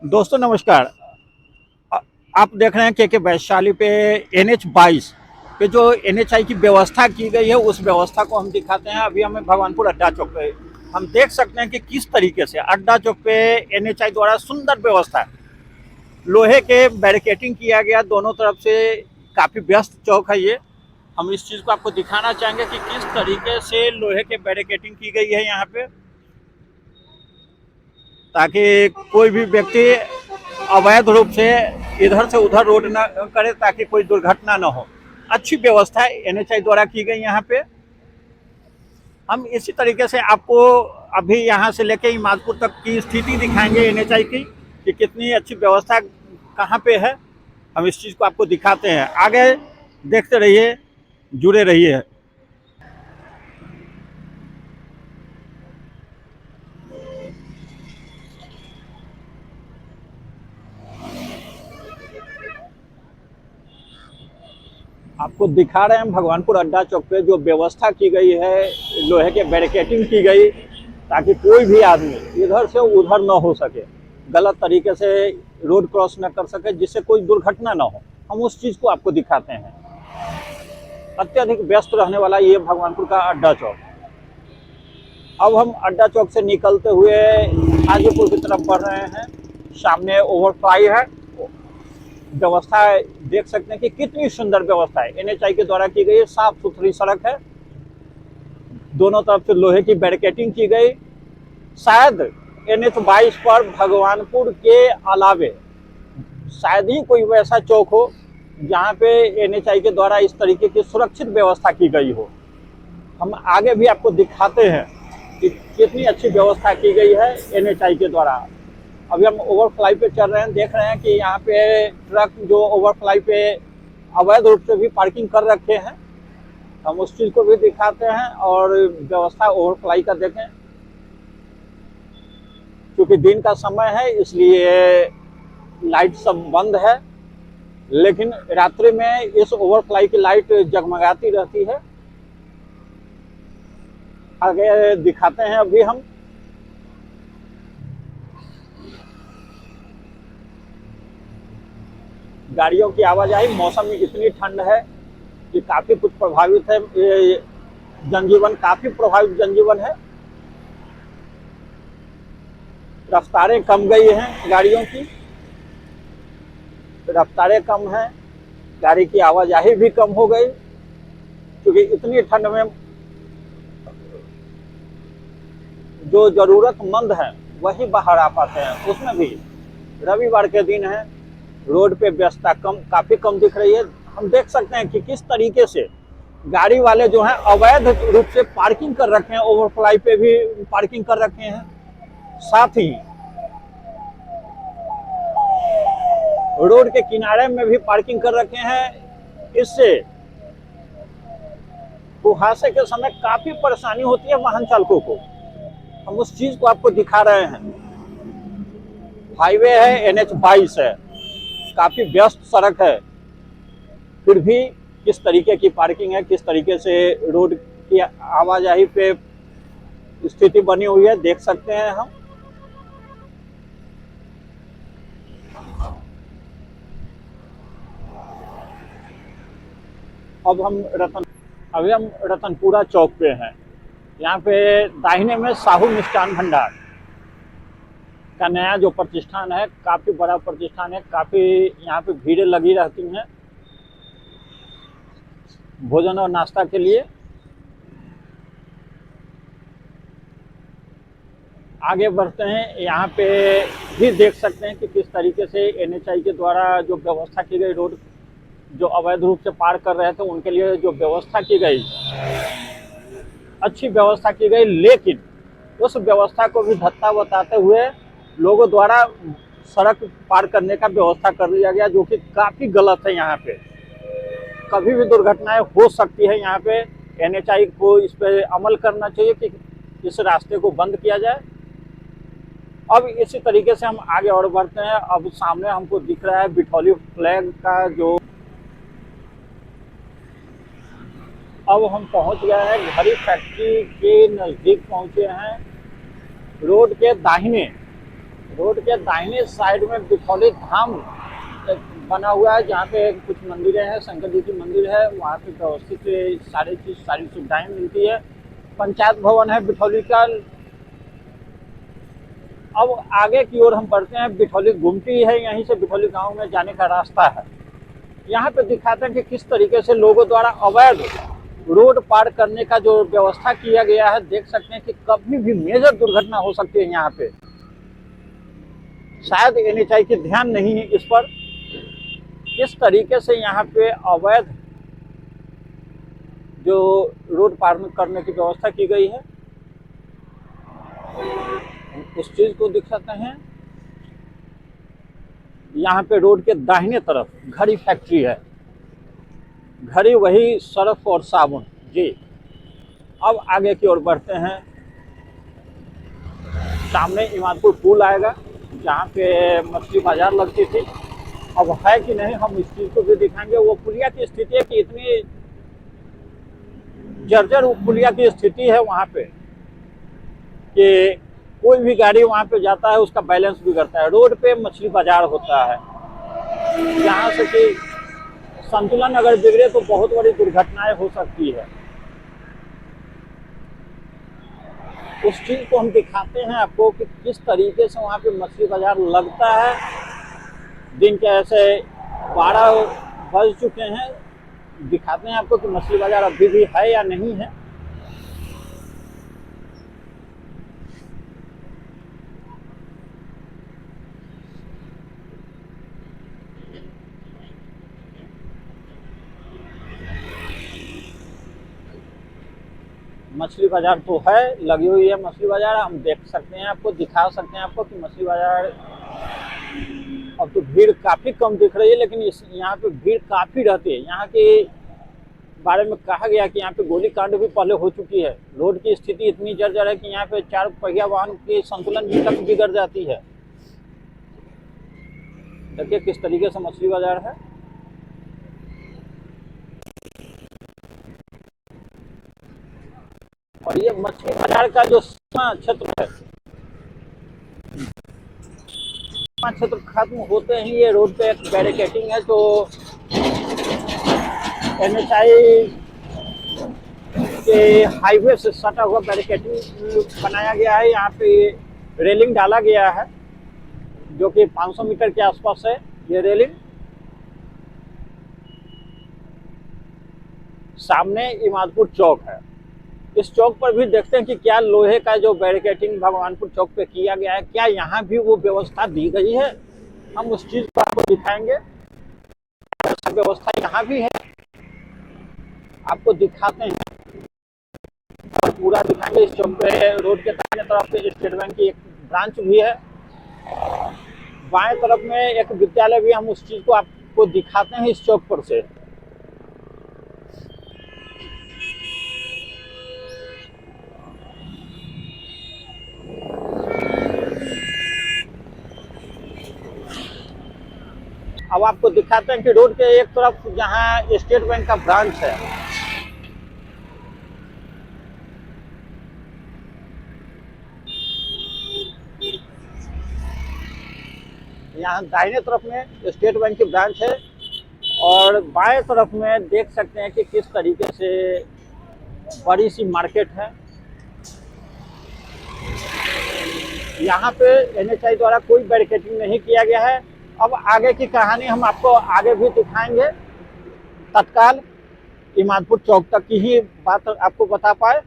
दोस्तों नमस्कार। आ- आप देख रहे हैं के वैशाली पे NH 22 पे जो NHI की व्यवस्था की गई है उस व्यवस्था को हम दिखाते हैं। अभी हमें भगवानपुर अड्डा चौक पे हम देख सकते हैं कि किस तरीके से अड्डा चौक पे NHI द्वारा सुंदर व्यवस्था है। लोहे के बैरिकेटिंग किया गया दोनों तरफ से। काफ़ी व्यस्त चौक है ये। हम इस चीज़ को आपको दिखाना चाहेंगे कि किस तरीके से लोहे के बैरिकेटिंग की गई है यहाँ पे, ताकि कोई भी व्यक्ति अवैध रूप से इधर से उधर रोड ना करे, ताकि कोई दुर्घटना ना हो। अच्छी व्यवस्था NHI द्वारा की गई यहाँ पे। हम इसी तरीके से आपको अभी यहाँ से लेके इमादपुर तक की स्थिति दिखाएंगे NHI की, कि कितनी अच्छी व्यवस्था कहाँ पे है। हम इस चीज़ को आपको दिखाते हैं। आगे देखते रहिए, जुड़े रहिए। आपको दिखा रहे हैं भगवानपुर अड्डा चौक पे जो व्यवस्था की गई है, लोहे के बैरिकेटिंग की गई, ताकि कोई भी आदमी इधर से उधर न हो सके, गलत तरीके से रोड क्रॉस न कर सके, जिससे कोई दुर्घटना न हो। हम उस चीज़ को आपको दिखाते हैं। अत्यधिक व्यस्त रहने वाला ये भगवानपुर का अड्डा चौक। अब हम अड्डा चौक से निकलते हुए हाजीपुर की तरफ बढ़ रहे हैं। सामने ओवरफ्लाई है। व्यवस्था देख सकते हैं कि कितनी सुंदर व्यवस्था है NHI के द्वारा की गई। साफ सुथरी सड़क है, दोनों तरफ से लोहे की बैरिकेटिंग की गई। शायद NH 22 पर भगवानपुर के अलावे शायद ही कोई वैसा चौक हो जहाँ पे NHI के द्वारा इस तरीके की सुरक्षित व्यवस्था की गई हो। हम आगे भी आपको दिखाते हैं कि कितनी अच्छी व्यवस्था की गई है NHI के द्वारा। अभी हम ओवरफ्लाई पे चल रहे हैं, देख रहे हैं कि यहाँ पे ट्रक जो ओवरफ्लाई पे अवैध रूप से भी पार्किंग कर रखे हैं। हम उस चीज़ को भी दिखाते हैं और व्यवस्था ओवरफ्लाई का देखें। क्योंकि दिन का समय है इसलिए लाइट सब बंद है, लेकिन रात्रि में इस ओवरफ्लाई की लाइट जगमगाती रहती है। आगे दिखाते हैं अभी हम। गाड़ियों की आवाजाही, मौसम में इतनी ठंड है कि काफ़ी कुछ प्रभावित है। जनजीवन काफ़ी प्रभावित जनजीवन है। रफ्तारें कम गई हैं गाड़ियों की, रफ्तारें कम हैं, गाड़ी की आवाजाही भी कम हो गई। क्योंकि इतनी ठंड में जो ज़रूरतमंद हैं वही बाहर आ पाते हैं। उसमें भी रविवार के दिन है, रोड पे व्यस्तता काफ़ी कम दिख रही है। हम देख सकते हैं कि किस तरीके से गाड़ी वाले जो हैं अवैध रूप से पार्किंग कर रखे हैं। ओवरफ्लाई पे भी पार्किंग कर रखे हैं, साथ ही रोड के किनारे में भी पार्किंग कर रखे हैं। इससे कुहासे के समय काफ़ी परेशानी होती है वाहन चालकों को। हम उस चीज़ को आपको दिखा रहे हैं। हाईवे है, NH 22 है, काफ़ी व्यस्त सड़क है, फिर भी किस तरीके की पार्किंग है, किस तरीके से रोड की आवाजाही पे स्थिति बनी हुई है, देख सकते हैं हम। अभी हम रतनपुरा चौक पे हैं। यहाँ पे दाहिने में साहू मिष्ठान भंडार का नया जो प्रतिष्ठान है, काफ़ी बड़ा प्रतिष्ठान है। काफ़ी यहाँ पे भीड़ें लगी रहती हैं भोजन और नाश्ता के लिए। आगे बढ़ते हैं, यहाँ पे भी देख सकते हैं कि किस तरीके से NHI के द्वारा जो व्यवस्था की गई, रोड जो अवैध रूप से पार कर रहे थे उनके लिए जो व्यवस्था की गई, अच्छी व्यवस्था की गई। लेकिन उस व्यवस्था को भी धत्ता बताते हुए लोगों द्वारा सड़क पार करने का व्यवस्था कर दिया गया, जो कि काफ़ी गलत है। यहाँ पे कभी भी दुर्घटनाएं हो सकती है। यहाँ पे NHI को इस पर अमल करना चाहिए कि इस रास्ते को बंद किया जाए। अब इसी तरीके से हम आगे और बढ़ते हैं। अब सामने हमको दिख रहा है बिठौली फ्लैग का जो, अब हम पहुंच गए हैं घड़ी फैक्ट्री के नज़दीक पहुंचे हैं। रोड के दाहिने रोड के दाहिने साइड में बिठौली धाम एक बना हुआ है, जहाँ पे कुछ मंदिरें हैं, शंकर जी की मंदिर है। वहाँ पे व्यवस्थित सारी चीज, सारी सुविधाएं मिलती है। पंचायत भवन है बिठौली का। अब आगे की ओर हम बढ़ते हैं। बिठौली गुमटी है, यहीं से बिठौली गांव में जाने का रास्ता है। यहाँ पे दिखाते हैं कि किस तरीके से लोगों द्वारा अवैध रोड पार करने का जो व्यवस्था किया गया है। देख सकते हैं कि कभी भी मेजर दुर्घटना हो सकती है यहाँ पे। शायद एनएचआई की ध्यान नहीं है इस पर। किस तरीके से यहाँ पे अवैध जो रोड पार करने की व्यवस्था की गई है, उस चीज को दिख सकते हैं। यहाँ पे रोड के दाहिने तरफ घड़ी फैक्ट्री है। घड़ी वही सर्फ और साबुन जी। अब आगे की ओर बढ़ते हैं। सामने इमादपुर पुल आएगा, जहाँ पे मछली बाजार लगती थी। अब है कि नहीं, हम इस चीज को भी दिखाएंगे। वो पुलिया की स्थिति है कि इतनी जर्जर पुलिया की स्थिति है वहाँ पे कि कोई भी गाड़ी वहाँ पे जाता है उसका बैलेंस बिगड़ता है। रोड पे मछली बाजार होता है, जहाँ से कि संतुलन अगर बिगड़े तो बहुत बड़ी दुर्घटनाएं हो सकती है। उस चीज को हम दिखाते हैं आपको कि किस तरीके से वहाँ पे मछली बाजार लगता है। दिन के ऐसे 12 बज चुके हैं। दिखाते हैं आपको कि मछली बाजार अभी भी है या नहीं है। मछली बाजार तो है, लगी हुई है मछली बाजार। हम देख सकते हैं, आपको दिखा सकते हैं आपको कि मछली बाजार अब तो भीड़ काफी कम दिख रही है, लेकिन यहाँ पे भीड़ काफी रहती है। यहाँ के बारे में कहा गया कि यहाँ पे गोली कांड भी पहले हो चुकी है। रोड की स्थिति इतनी जर्जर है कि यहाँ पे 4 पहिया वाहन की संतुलन भी तक बिगड़ जाती है। देखिए किस तरीके से मछली बाजार है। और ये मछली बाजार का जो क्षेत्र है, क्षेत्र खत्म होते ही ये रोड पे एक बैरिकेटिंग है, जो एनएचआई के हाईवे से सटा हुआ बैरिकेटिंग बनाया गया है। यहाँ पे रेलिंग डाला गया है, जो कि 500 मीटर के आसपास है ये रेलिंग। सामने इमादपुर चौक है। इस चौक पर भी देखते हैं कि क्या लोहे का जो बैरिकेटिंग भगवानपुर चौक पे किया गया है, क्या यहाँ भी वो व्यवस्था दी गई है। हम उस चीज को आपको दिखाएंगे। व्यवस्था यहाँ भी है, आपको दिखाते हैं और पूरा दिखाएंगे। इस चौक पे रोड के दाहिने तरफ पे स्टेट बैंक की एक ब्रांच भी है। बाएं तरफ में एक विद्यालय भी। हम उस चीज को आपको दिखाते हैं इस चौक पर से। अब आपको दिखाते हैं कि रोड के एक तरफ जहां स्टेट बैंक का ब्रांच है, यहाँ दाहिने तरफ में स्टेट बैंक की ब्रांच है और बाएं तरफ में देख सकते हैं कि किस तरीके से बड़ी सी मार्केट है। यहाँ पे एनएचआई द्वारा कोई बैरिकेडिंग नहीं किया गया है। अब आगे की कहानी हम आपको आगे भी दिखाएंगे। तत्काल इमादपुर चौक तक की ही बात आपको बता पाए।